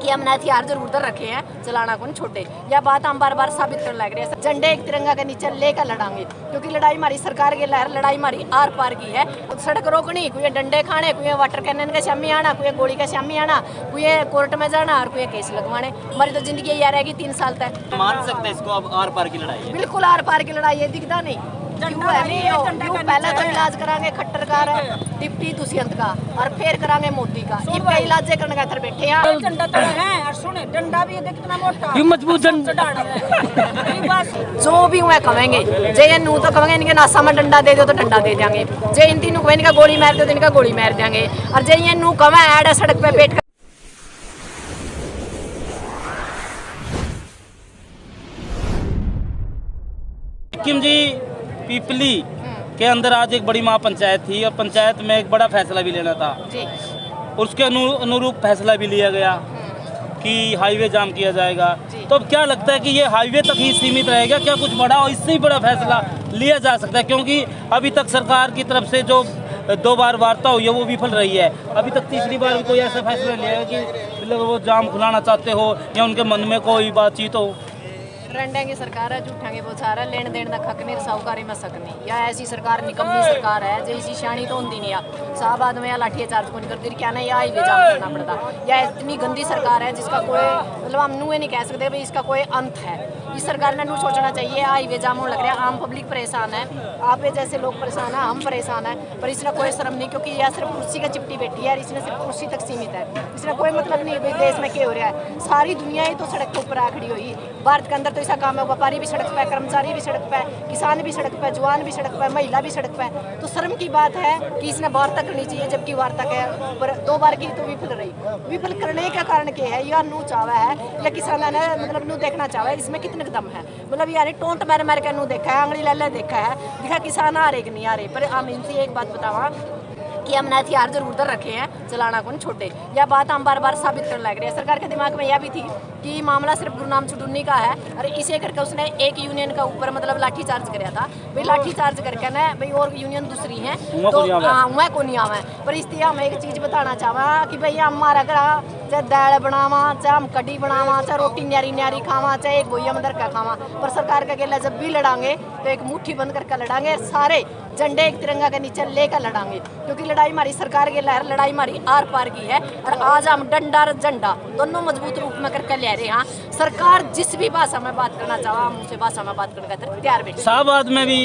कि हमने हथियार जरूर उधर रखे हैं, चलाना कौन छोड़े। यह बात हम बार बार साबित करने लग रहे हैं। झंडे एक तिरंगा के नीचे लेकर लड़ांगे, क्योंकि लड़ाई हमारी सरकार की लहर, लड़ाई हमारी आर पार की है। सड़क रोकनी, कोई डंडे खाने, कोई वाटर कैनन के शामी आना, कोई गोली के शामी आना, कोई कोर्ट में जाना और कोई केस लगवाने। हमारी तो जिंदगी यह रहेगी 3 साल तक। मान सकते हैं इसको अब आर पार की लड़ाई है? बिल्कुल आर पार की लड़ाई है, दिखता नहीं। पहले तो इलाज करांगे खट्टर का, डिप्टी दुष्यंत का, और फिर करांगे मोदी का। इनका इलाज करने का बैठे हैं। डंडा तो है और सुने डंडा भी है कितना मोटा, मजबूत डंडा। जो भी हुआ कहेंगे, जे नू तो कहेंगे इनके नासा में डंडा दे दो तो डंडा दे देंगे, जे इन तीनों को इनका गोली मार दो तो इनका गोली मार देंगे, और जे ये नू कहें ऐड सड़क पे बैठ। सिक्किम जी पीपली के अंदर आज एक बड़ी महापंचायत थी और पंचायत में एक बड़ा फैसला भी लेना था जी। उसके अनुरूप फैसला भी लिया गया कि हाईवे जाम किया जाएगा। तो अब क्या लगता है कि ये हाईवे तक ही सीमित रहेगा, क्या कुछ बड़ा और इससे ही बड़ा फैसला लिया जा सकता है? क्योंकि अभी तक सरकार की तरफ से जो 2 बार वार्ता हुई है वो विफल रही है। अभी तक तीसरी बार भी कोई ऐसा फैसला लिया है कि मतलब वो जाम खुलाना चाहते हो या उनके मन में कोई बातचीत हो? रंडे की सरकार है, झूठा की बोछार है, लेन देन का खक नहीं, साहूकारी में सक नहीं। या ऐसी सरकार निकम्मी सरकार है जैसी शानी तो होती नहीं। साहब आदमी या लाठी चार्ज कौन करती, क्या नहीं या हाईवे जाम करना पड़ता। या इतनी गंदी सरकार है जिसका कोई मतलब हम नू नहीं कह सकते भाई इसका कोई अंत है। इस सरकार ने नू सोचना चाहिए हाईवे जाम होने लग रहा है, आम पब्लिक परेशान है, आप जैसे लोग परेशान है, हम परेशान है, पर इसने कोई शर्म नहीं, क्योंकि यह सिर्फ कुर्सी का चिपटी बैठी है और इसने सिर्फ कुर्सी तक सीमित है। इसने कोई मतलब नहीं भाई देश में क्या हो रहा है। सारी दुनिया ही तो सड़क के ऊपर आ खड़ी हुई। भारत के अंदर तो ऐसा काम है, व्यापारी भी सड़क पे, कर्मचारी भी सड़क पे, किसान भी सड़क पे, जवान भी सड़क पे, महिला भी सड़क पे। तो शर्म की बात है कि इसने वार्ता करनी चाहिए, जबकि वार्ता के ऊपर 2 बार की तो विफल रही। विफल करने का कारण क्या है? या नू चावा है या किसान ने मतलब नू देखना चावा है इसमें कितने दम है। मतलब यानी टोंट मार मार के नू देखा है, आंगली ले देखा है, दिखा किसान आ रहे कि नहीं आ रहे। पर हम इनसे एक बात बतावा कि हमने हथियार जरूर उधर रखे हैं, चलाना कौन छोड़े। यह बात हम बार बार साबित करने लग रहे हैं। सरकार के दिमाग में यह भी थी कि मामला सिर्फ गुरनाम चुटुन्नी का है, और इसे करके उसने एक यूनियन का ऊपर मतलब लाठी चार्ज कराया था। भाई लाठी चार्ज करके ना भाई और यूनियन दूसरी है तो हाँ मैं को नहीं आवा। पर इसलिए हम एक चीज़ बताना चाहवा कि भाई हमारा घर चाहे दाल बनावा, चाहे हम कड़ी बनावा, चाहे रोटी न्यारी न्यारी खावा, चाहे एक गोइया मंदर का खावा, पर सरकार का अकेला जब भी लड़ांगे तो एक मुट्ठी बंद करके लड़ांगे, सारे झंडे एक तिरंगा के नीचे लेकर लड़ांगे, क्योंकि लड़ाई हमारी सरकार की लहर, लड़ाई हमारी आर पार की है। और आज हम डंडा और झंडा दोनों मजबूत रूप में करके ले रहे हैं। सरकार जिस भी भाषा में बात करना चाहा हम उसे भाषा में बात करने का तैयार बैठे। शाहबाद में भी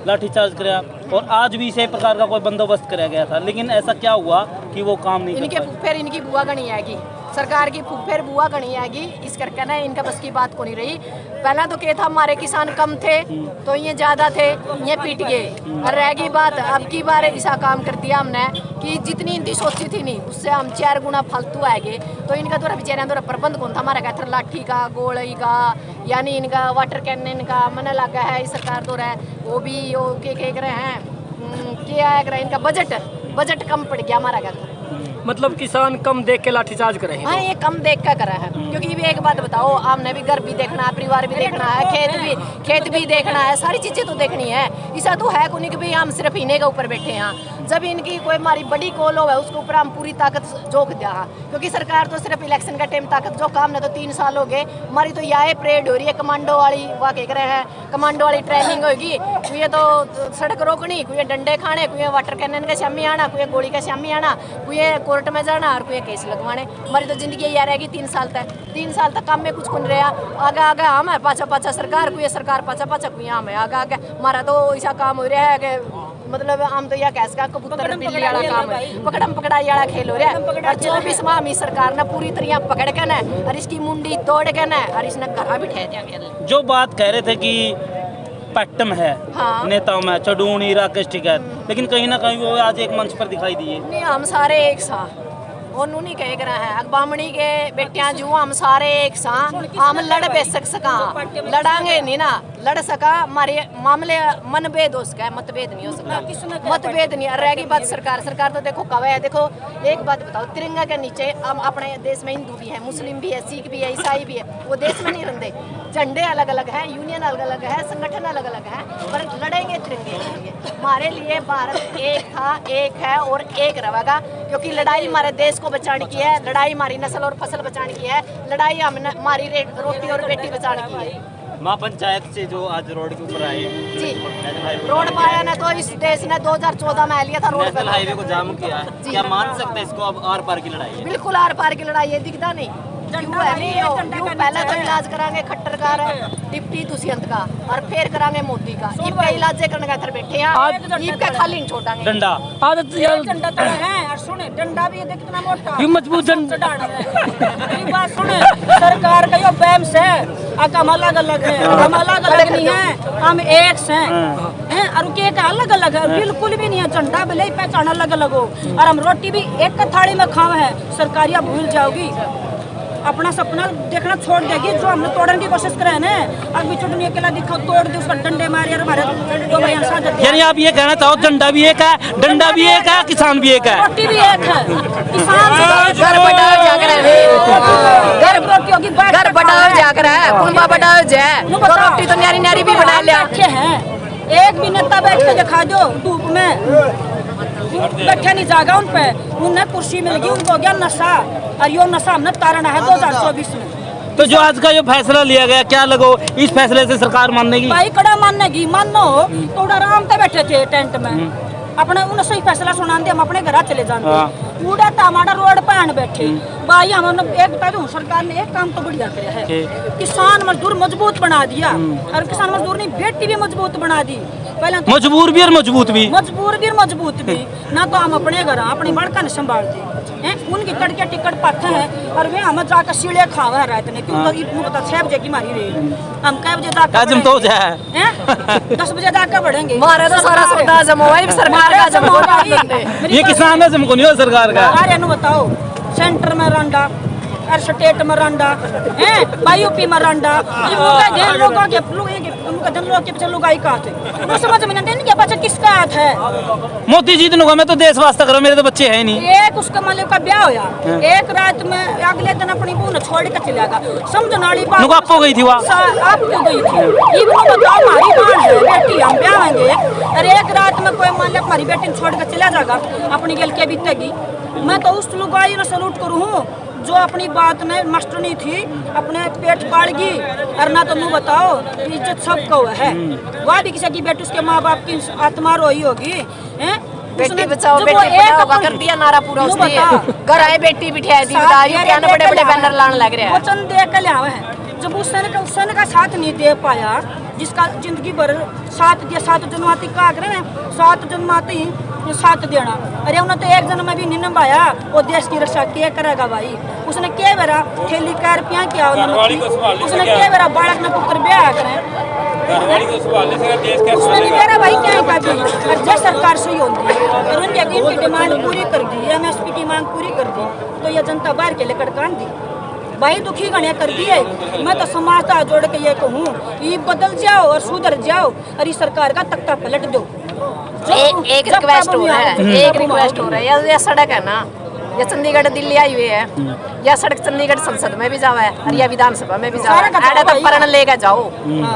लाठीचार्ज कराया और आज भी इसी प्रकार का कोई बंदोबस्त कराया गया था, लेकिन ऐसा क्या हुआ कि वो काम नहीं इनके फिर इनकी बुआ गणी आएगी, सरकार की फिर बुआ गणी आएगी, इस करके ना इनका बस की बात को नहीं रही। पहला तो क्या था हमारे किसान कम थे तो ये ज्यादा थे, ये पीट गए। और रहेगी बात अब की बार ऐसा काम कर दिया हमने कि जितनी इनकी सोची थी नहीं उससे हम 4 गुना फालतू आएंगे। तो इनका तो बेचारे तो प्रबंध कौन था हमारा, कहते लाठी का, गोली का, यानी इनका वाटर कैनन का मन लगा है। सरकार तो रहा वो भी वो क्या कह रहे हैं, क्या है इनका बजट कम पड़ गया हमारा कहता। मतलब किसान कम देख के लाठीचार्ज करे? हाँ ये कम देख कर करा है, क्योंकि भी एक बात बताओ आपने भी घर भी देखना है, परिवार भी देखना है, खेत भी देखना है, सारी चीजें तो देखनी है। ऐसा तो है कोई कि भाई हम सिर्फ इन्हें के ऊपर बैठे हैं। जब इनकी कोई हमारी बड़ी कॉल हो उसके ऊपर हम पूरी ताकत झोंक दिया, क्योंकि सरकार तो सिर्फ इलेक्शन का टाइम ताकत जो काम ने तो 3 साल हो गए हमारी तो यह परेड हो रही है कमांडो वाली, वह कह रहे हैं कमांडो वाली ट्रेनिंग होगी। कोई तो सड़क रोकनी, कोई डंडे खाने, कोई वाटर कैनन के शामी आना, कोई गोली के शामी आना, कोई कोर्ट में जाना और कोई केस लगवाने। हमारी तो जिंदगी यह रहेगी 3 साल तक। 3 साल तक काम में कुछ नहीं रहा। आगे आगे हम है, पाछा पाछा सरकार, कोई सरकार पाछा पाछा, कोई हम है आगे आगे। हमारा तो ऐसा काम हो रहा है कि मतलब हम तो यह कह सका कबूतर बिल्ली वाला काम है, पकड़म पकड़ाई वाला खेल हो रहा है। और 24वां हमी सरकार ने पूरी तरह पकड़ के ना और इसकी मुंडी तोड़ के ना और इसने घर बिठा दिया। जो बात कह रहे थे कि पट्टम है हाँ। नेताओं में चढ़ूनी राकेश टिकैत, लेकिन कहीं ना कहीं वो आज एक मंच पर दिखाई दिए। नहीं हम सारे एक साथ और नहीं कह रहे हैं अगबामणी के बेटियां जो हम सारे एक साथ हम लड़ बे सका, लड़ांगे नहीं ना, लड़ सका हमारे मामले मनभेद हो सका है, मतभेद नहीं हो सकता, मतभेद नहीं। रह गई बात सरकार, सरकार तो देखो कवे है। देखो एक बात बताओ, तिरंगा के नीचे हम अपने देश में हिंदू भी है, मुस्लिम भी है, सिख भी है, ईसाई भी है, वो देश में नहीं रहते। झंडे अलग अलग हैं, यूनियन अलग अलग है, संगठन अलग अलग है, पर लड़ेंगे तिरंगे के लिए। हमारे लिए भारत एक था, एक है और एक रहेगा, क्योंकि लड़ाई हमारे देश को बचाने की है, लड़ाई हमारी नस्ल और फसल बचाने की है, लड़ाई हमने हमारी रोटी और बेटी बचाने की है। माँ पंचायत से जो आज रोड के ऊपर आए जी, रोड पाया ना तो इस देश ने 2014 में लिया था रोड नेशनल हाईवे को जाम किया है, क्या मान सकते हैं इसको अब आर पार की लड़ाई है? बिल्कुल आर पार की लड़ाई है, दिखता नहीं क्यों है नहीं हो। क्यों पहले तो इलाज करांगे खट्टर का डिप्टी दुष्यंत का और फिर करांगे मोदी का। इनका इलाज करने का इधर बैठे हैं, इनका खाली नहीं छोड़ांगे डंडा आदत डंडा तो है और सुने डंडा भी ये देख कितना मोटा ये मजबूत डंडा। ये बात सुने, सरकार का यो बैम्स है, हम अलग अलग है, हम अलग अलग नहीं है, हम एक हैं और के का अलग अलग है, बिल्कुल भी नहीं है। झंडा भले ही पहचान अलग अलग हो और हम रोटी भी एक थाली में खावे है। सरकारिया भूल जाओगी, अपना सपना देखना छोड़ देगी। जो हमने तोड़ने की कोशिश करे ना, अभी चुटनी अकेला दिखाओ तोड़ दे, उसका डंडे मारे और हमारे दो भाई साथ। यानी आप ये कहना चाहो झंडा भी एक है, डंडा भी एक है, किसान भी एक है, रोटी भी एक है। किसान घर बटाओ जाकर घर रोटी होगी, घर बटाओ जाकर है, कुलमा बटाओ जाए तो रोटी तो न्यारी न्यारी भी बना लिया। अच्छे हैं, एक भी नेता बैठ के दिखा दो धूप में, बैठे नहीं जागा उन पे, उन्हें कुर्सी मिल गई, उनको हो गया नशा। और यो नशा हमने तारना है 2024 में। तो जो आज का ये फैसला लिया गया, क्या लगो इस फैसले से सरकार मानेगी? भाई कड़ा मानेगी, मानो तो आराम से बैठे थे टेंट में, अपने उन्हें सही फैसला सुना दे, हम अपने घर चले जाते। उड़ा टमाटर रोड पे आन बैठे भाई। हम एक बता दूं, सरकार ने एक काम तो बढ़िया किया है, किसान मजदूर मजबूत बना दिया। और किसान मजदूर नहीं, बेटी भी मजबूत बना दी। पहले तो मजबूर भी और मजबूत भी, मजबूत भी ना तो हम अपने घर अपनी बड़का ने संभाल दी हैं, उनकी कड़के टिकट पाते हैं और वे हम जाकर सीढ़े खावा रात ने, क्योंकि इतने पता 6 बजे की मारी रही, हम कै बजे तक आजम तो जाए 10 बजे तक बढ़ेंगे। हमारा तो सारा सौदा जमा हुआ है, सरकार का जमा हो रहा है। ये किसान है, हमको नहीं हो सरकार का। अरे बताओ, सेंटर में रंडा और स्टेट में रंडा है, यूपी में रंडा, लोगों के पीछे लुगाई काटे, वो समझ में नहीं क्या बच्चा किसका हाथ है। मोदी जीतने को मैं तो देश वास्ता करो, मेरे तो बच्चे है नहीं। एक उसका मतलब का ब्याह होया, एक रात में अगले दिन अपनी बहू छोड़ के चला गया। समझने वाली बात आप हो गई थी वहाँ, आप क्यों गई थी? ये बताओ, हमारी बहन है, बेटी, हम ब्याहेंगे और एक रात में कोई मान लो हमारी बेटी छोड़ के चला जाएगा, अपनी गल के बीतेगी। मैं तो उस लुगाई ने सलूट करूँ जो अपनी बात में मास्टर नहीं थी, अपने पेट पाड़गी। और ना तो मुँह बताओ, इज्जत सबको है। वह भी किसी की बेटी, उसके माँ बाप की आत्मा रोई होगी। बेटी बचाओ बेटी पढ़ाओ कर दिया नारा पूरा उसने, घर आए बेटी बिठाई दी, क्या बड़े बड़े बैनर लाने लग रहे हैं। वचन दे के लिया है, जब उस सन का साथ नहीं दे पाया, जिसका जिंदगी भर साथ दिया, 7 जन्माती का करे हैं, 7 जन्माती साथ देना। अरे उन्हें तो एक जन्म में भी नहीं निभाया, वो देश की रक्षा क्या करेगा भाई? उसने क्या बेरा थैली का रुपया किया, उसने क्या बेरा बालक ने पुत्र ब्याह करें, उसने नहीं बेरा भाई क्या का भी। जब सरकार सही होती है और उनकी डिमांड पूरी कर दी, MSP की मांग पूरी कर दी, तो ये जनता बाहर के लेकर कान दी भाई, दुखी गणिया कर दिए। मैं तो समाज का जोड़ के ये कहूँ, ये बदल जाओ और सुधर जाओ और इस सरकार का तख्ता पलट दो। एक रिक्वेस्ट हो रहा है, ये सड़क है ना, ये चंडीगढ़ दिल्ली हाईवे है, या सड़क चंडीगढ़ संसद में भी जावा है और या विधानसभा में भी जावा है। ऐडा तो परण लेके जाओ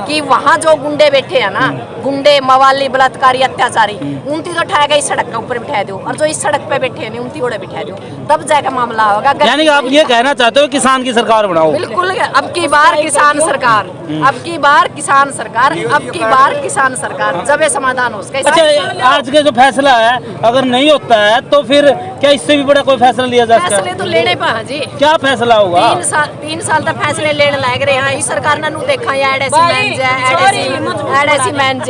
कि वहाँ जो गुंडे बैठे हैं ना, गुंडे, मवाली, बलात्कारी, अत्याचारी, उनती तो उठा के इस सड़क के ऊपर बिठा दो, और जो इस सड़क पे बैठे हैं उनती ओढ़े बिठा दो, तब जाकर मामला होगा। यानी आप ये कहना चाहते हो किसान की सरकार बनाओ? बिल्कुल, अब की बार किसान सरकार, अब की बार किसान सरकार, अब की बार किसान सरकार, जब ये समाधान हो उसका। अच्छा, आज के जो फैसला है अगर नहीं होता है तो फिर क्या इससे भी बड़ा कोई फैसला लिया जा सकता है? फैसले तो लेने पा जी, क्या फैसला होगा? 3 साल तक फैसले लेने लग रहे हैं। इस सरकार ने नू देखा या ऐसी मैन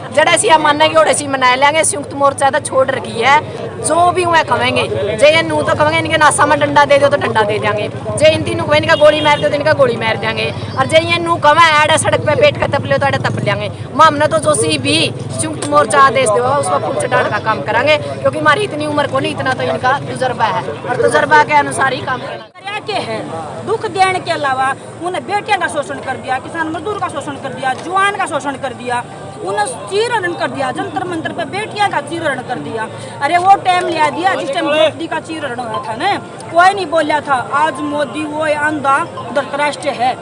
जड़े सी मानने की ओड़े सी मना लेंगे। संयुक्त मोर्चा तो छोड़ रखी है, जो भी वह कहेंगे जे ये नू तो कहेंगे इनके नासा में डंडा दे दो तो डंडा दे देंगे, जे इन तीनों को इनका गोली मार दो तो इनका गोली मार देंगे, और जे ये नू कहें ऐड सड़क पे बैठ कर तप ले तो ऐड तप लेंगे। हमने तो जो सी भी संयुक्त मोर्चा आदेश देगा उस पर फूट चटाट का काम करेंगे, क्योंकि हमारी इतनी उम्र को नहीं, इतना तो इनका तजुर्बा है और तजुर्बा के अनुसार ही काम करना के है। दुख देने के अलावा उन्हें बेटियां का शोषण कर दिया, किसान मजदूर का शोषण कर दिया, जवान का शोषण कर दिया, उन्हें चीरहरण कर दिया, जंतर मंतर पे बेटियां का चीरहरण कर दिया। अरे वो टाइम लिया दिया जिस टाइम द्रौपदी का चीरहरण हुआ था ना, कोई नहीं बोला था। आज मोदी वो अंधा धृतराष्ट्र है,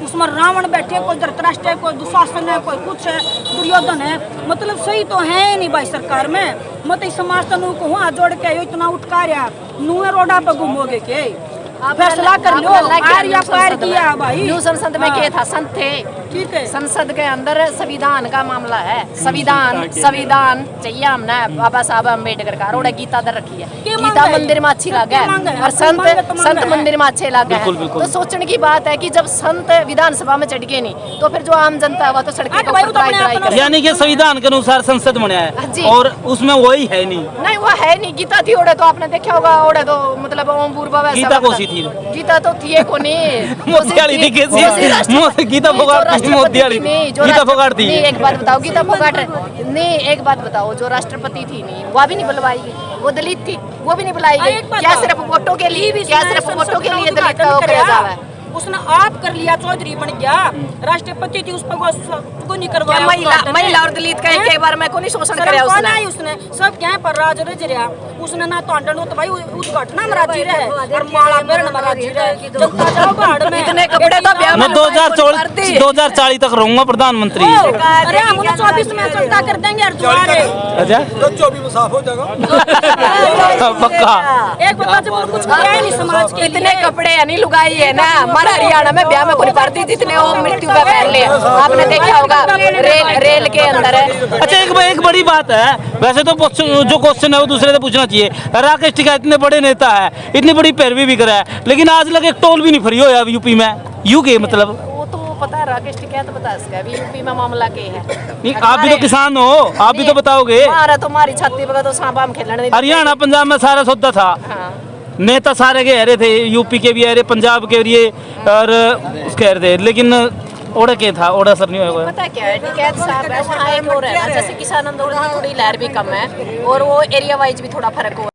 उसमें रावण बैठे, कोई धृतराष्ट्र है, कोई दुशासन है, कोई कुछ है, दुर्योधन है। मतलब सही तो है नहीं भाई सरकार में। मत समाज तनु को वहाँ जोड़ के यो इतना उठकारिया नुए रोडा पे घूमोगे के फैसला कर लो। आर्या पार किया भाई। न्यू संसद में क्या था, संत थे, ठीक है। संसद के अंदर संविधान का मामला है, संविधान चाहिए हमने बाबा साहब अम्बेडकर का। और गीता दर रखी है, गीता मंदिर में अच्छी लगे और संत मंदिर में अच्छे लगे हैं। तो सोचने की बात है कि जब संत विधानसभा में चढ़ गए नहीं तो फिर जो आम जनता है वह तो सड़क के ऊपर ट्राई करे। यानी कि संविधान के अनुसार संसद बना है और उसमें वही है नहीं वो है नहीं। गीता थी ओढ़े तो आपने देखा होगा, ओढ़े तो मतलब ओम पूर्वा गीता कौन थी? गीता तो थी को नहीं मोतियाली थी कैसी गीता फोगाट मोतियाली गीता फोगाट थी। एक बात बताओ, गीता फोगाट नहीं, एक बात बताओ, जो राष्ट्रपति थी नहीं वह भी नहीं बुलवाई गई, वो दलित थी, वो भी नहीं बुलाई गई। क्या सिर्फ वोटों के लिए, क्या सिर्फ वोटों के लिए दलित का वो किया जा रहा है? उसने आप कर लिया, चौधरी बन गया, राष्ट्रपति थी, उस पर को नहीं करवाया। महिला और दलित का एक बार में को नहीं शोषण कराया उसने सब क्या पर राज रज रहा। उसने ना तो अंडन तो भाई उद्घाटन में राजी रहे और माला बेरन में राजी रहे। जनता जाओ बाहर में इतने कपड़े तो ब्याह मैं 2040 तक रहूंगा प्रधानमंत्री। अरे हम 24 में चलता कर देंगे। अच्छा 24 में साफ हो जाएगा पक्का। एक बता जब कुछ किया ही नहीं समाज के। इतने कपड़े यानी लुगाई है ना, हमारा हरियाणा में ब्याह में कोई पड़ती जितने वो मृत्यु पे पहन ले, आपने देखा होगा रेल के अंदर है। अच्छा एक बड़ी बात है, वैसे तो जो क्वेश्चन है वो दूसरे से पूछना चाहिए। राकेश टिकैत इतने बड़े नेता है, इतनी बड़ी पैरवी भी करा है, लेकिन आज लग एक टोल भी नहीं फ्री होया यूपी में। यू के मतलब वो तो पता है, राकेश टिकैत बता इसका अभी यूपी में मामला के है। नहीं, आप भी तो किसान हो, आप भी तो बताओगे। हमारा तो हमारी छाती पे तो सांप आम खेलने नहीं। हरियाणा पंजाब में सारा सौदा था, नेता सारे के हरे थे, यूपी के भी हरे, पंजाब के भी और उसके हरे थे, लेकिन ओड़ा के था, ओड़ा सर नहीं होगा। पता क्या है, टिकैत साहब है वहाँ एक और है ना, जैसे किसान आंदोलन की थोड़ी लहर भी कम है और वो एरिया वाइज भी थोड़ा फर्क हो